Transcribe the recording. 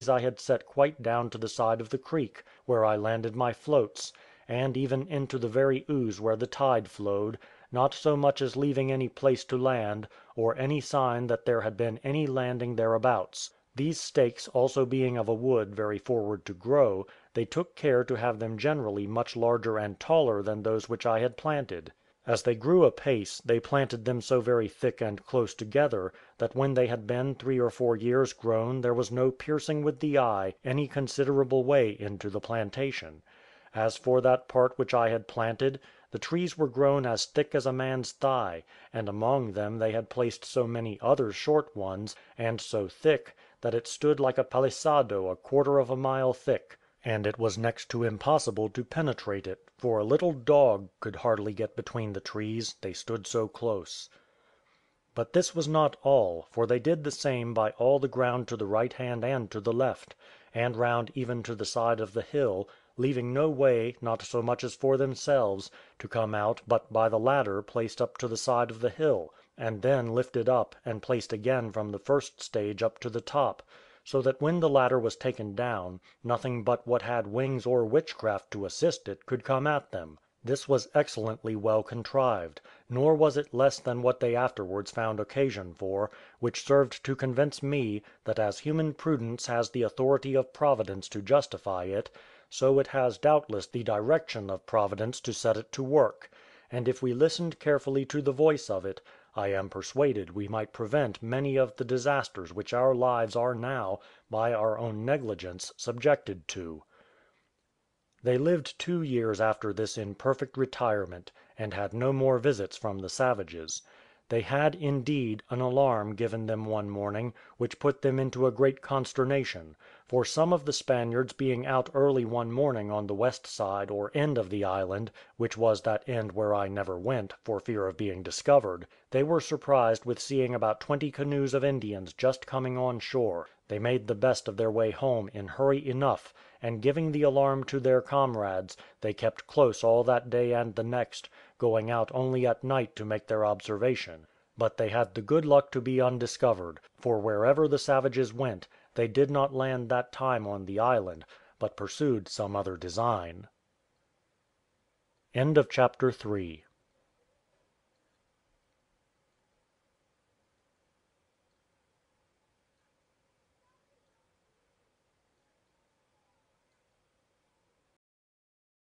I had set quite down to the side of the creek, where I landed my floats, and even into the very ooze where the tide flowed, not so much as leaving any place to land, or any sign that there had been any landing thereabouts. These stakes also being of a wood very forward to grow, they took care to have them generally much larger and taller than those which I had planted. As they grew apace, they planted them so very thick and close together, that when they had been 3 or 4 years grown there was no piercing with the eye any considerable way into the plantation. As for that part which I had planted, the trees were grown as thick as a man's thigh, and among them they had placed so many other short ones, and so thick, that it stood like a palisado 1/4 of a mile thick, and it was next to impossible to penetrate it, for a little dog could hardly get between the trees, they stood so close. But this was not all, for they did the same by all the ground to the right hand and to the left, and round even to the side of the hill, leaving no way, not so much as for themselves, to come out but by the ladder placed up to the side of the hill, and then lifted up and placed again from the first stage up to the top, so that when the ladder was taken down, nothing but what had wings or witchcraft to assist it could come at them. This was excellently well contrived, nor was it less than what they afterwards found occasion for, which served to convince me, that as human prudence has the authority of Providence to justify it, so it has doubtless the direction of Providence to set it to work; and if we listened carefully to the voice of it, I am persuaded we might prevent many of the disasters which our lives are now, by our own negligence, subjected to. They lived 2 years after this in perfect retirement, and had no more visits from the savages. They had, indeed, an alarm given them one morning, which put them into a great consternation; for some of the Spaniards being out early one morning on the west side or end of the island, which was that end where I never went, for fear of being discovered, they were surprised with seeing about 20 canoes of Indians just coming on shore. They made the best of their way home in hurry enough, and giving the alarm to their comrades, they kept close all that day and the next, going out only at night to make their observation; but they had the good luck to be undiscovered, for wherever the savages went, they did not land that time on the island, but pursued some other design. CHAPTER 4